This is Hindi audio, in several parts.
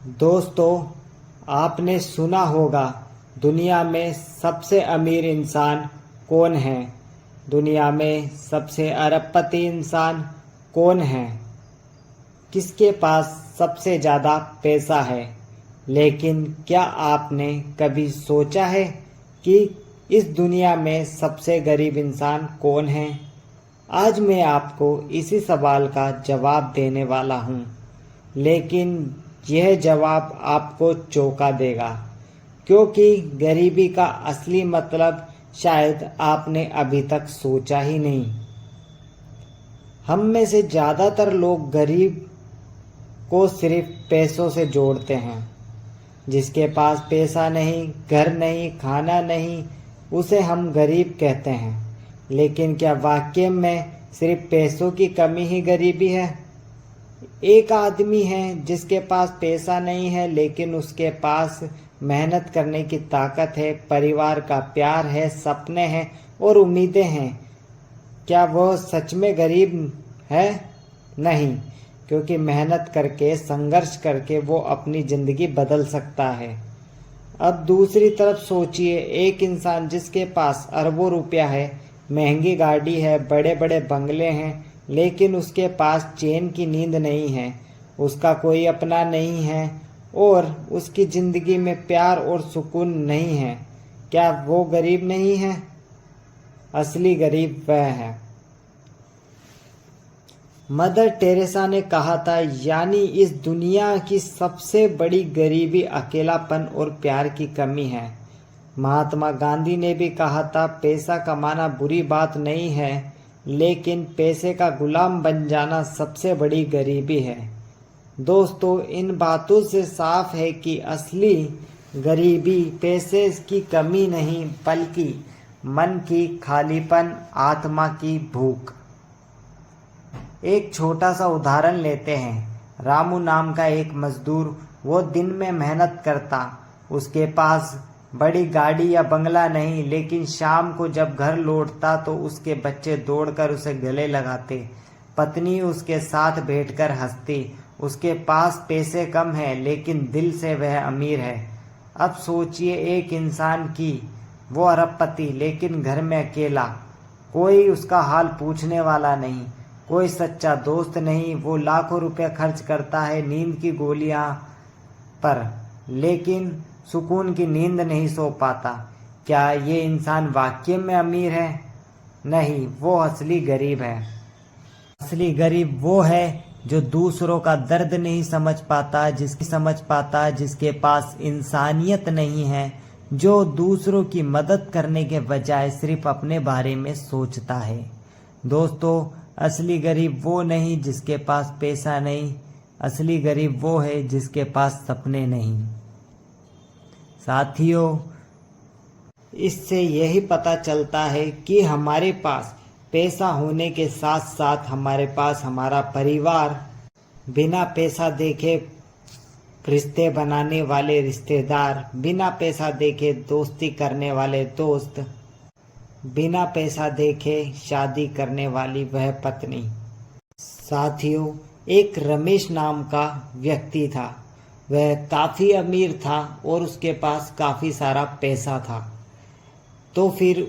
दोस्तों, आपने सुना होगा दुनिया में सबसे अमीर इंसान कौन है? दुनिया में सबसे अरबपति इंसान कौन है? किसके पास सबसे ज़्यादा पैसा है? लेकिन क्या आपने कभी सोचा है कि इस दुनिया में सबसे गरीब इंसान कौन है? आज मैं आपको इसी सवाल का जवाब देने वाला हूँ, लेकिन यह जवाब आपको चौंका देगा, क्योंकि गरीबी का असली मतलब शायद आपने अभी तक सोचा ही नहीं। हम में से ज़्यादातर लोग गरीब को सिर्फ पैसों से जोड़ते हैं। जिसके पास पैसा नहीं, घर नहीं, खाना नहीं, उसे हम गरीब कहते हैं। लेकिन क्या वाकई में सिर्फ पैसों की कमी ही गरीबी है? एक आदमी है जिसके पास पैसा नहीं है, लेकिन उसके पास मेहनत करने की ताकत है, परिवार का प्यार है, सपने हैं और उम्मीदें हैं। क्या वह सच में गरीब है? नहीं, क्योंकि मेहनत करके, संघर्ष करके वो अपनी ज़िंदगी बदल सकता है। अब दूसरी तरफ सोचिए, एक इंसान जिसके पास अरबों रुपया है, महंगी गाड़ी है, बड़े बड़े बंगले हैं, लेकिन उसके पास चैन की नींद नहीं है, उसका कोई अपना नहीं है और उसकी ज़िंदगी में प्यार और सुकून नहीं है। क्या वो गरीब नहीं है? असली गरीब वह है। मदर टेरेसा ने कहा था, यानी इस दुनिया की सबसे बड़ी गरीबी अकेलापन और प्यार की कमी है। महात्मा गांधी ने भी कहा था, पैसा कमाना बुरी बात नहीं है, लेकिन पैसे का गुलाम बन जाना सबसे बड़ी गरीबी है। दोस्तों, इन बातों से साफ है कि असली गरीबी पैसे की कमी नहीं, बल्कि मन की खालीपन, आत्मा की भूख। एक छोटा सा उदाहरण लेते हैं। रामू नाम का एक मजदूर, वो दिन में मेहनत करता, उसके पास बड़ी गाड़ी या बंगला नहीं, लेकिन शाम को जब घर लौटता तो उसके बच्चे दौड़कर उसे गले लगाते, पत्नी उसके साथ बैठकर हंसती। उसके पास पैसे कम हैं, लेकिन दिल से वह अमीर है। अब सोचिए एक इंसान की, वो अरबपति, लेकिन घर में अकेला, कोई उसका हाल पूछने वाला नहीं, कोई सच्चा दोस्त नहीं। वो लाखों रुपए खर्च करता है नींद की गोलियां पर, लेकिन सुकून की नींद नहीं सो पाता। क्या ये इंसान वाकई में अमीर है? नहीं, वो असली गरीब है। असली गरीब वो है जो दूसरों का दर्द नहीं समझ पाता, जिसके पास इंसानियत नहीं है, जो दूसरों की मदद करने के बजाय सिर्फ अपने बारे में सोचता है। दोस्तों, असली गरीब वो नहीं जिसके पास पैसा नहीं, असली गरीब वो है जिसके पास सपने नहीं। साथियों, इससे यही पता चलता है कि हमारे पास पैसा होने के साथ साथ हमारे पास हमारा परिवार, बिना पैसा देखे रिश्ते बनाने वाले रिश्तेदार, बिना पैसा देखे दोस्ती करने वाले दोस्त, बिना पैसा देखे शादी करने वाली वह पत्नी। साथियों, एक रमेश नाम का व्यक्ति था। वह काफ़ी अमीर था और उसके पास काफ़ी सारा पैसा था। तो फिर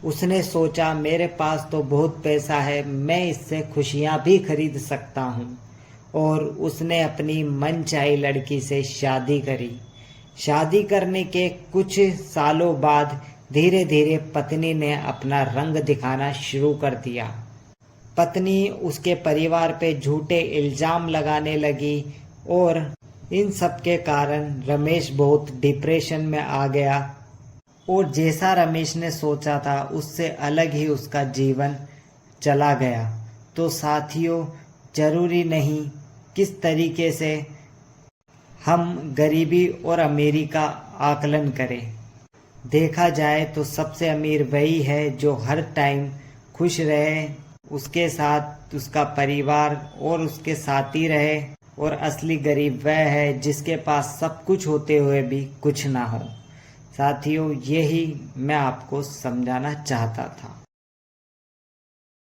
उसने सोचा, मेरे पास तो बहुत पैसा है, मैं इससे खुशियाँ भी खरीद सकता हूँ। और उसने अपनी मनचाही लड़की से शादी करी। शादी करने के कुछ सालों बाद धीरे धीरे पत्नी ने अपना रंग दिखाना शुरू कर दिया। पत्नी उसके परिवार पे झूठे इल्ज़ाम लगाने लगी और इन सब के कारण रमेश बहुत डिप्रेशन में आ गया और जैसा रमेश ने सोचा था उससे अलग ही उसका जीवन चला गया। तो साथियों, ज़रूरी नहीं किस तरीके से हम गरीबी और अमीरी का आकलन करें। देखा जाए तो सबसे अमीर वही है जो हर टाइम खुश रहे, उसके साथ उसका परिवार और उसके साथी रहे। और असली गरीब वह है जिसके पास सब कुछ होते हुए भी कुछ ना हो। साथियों, यही मैं आपको समझाना चाहता था।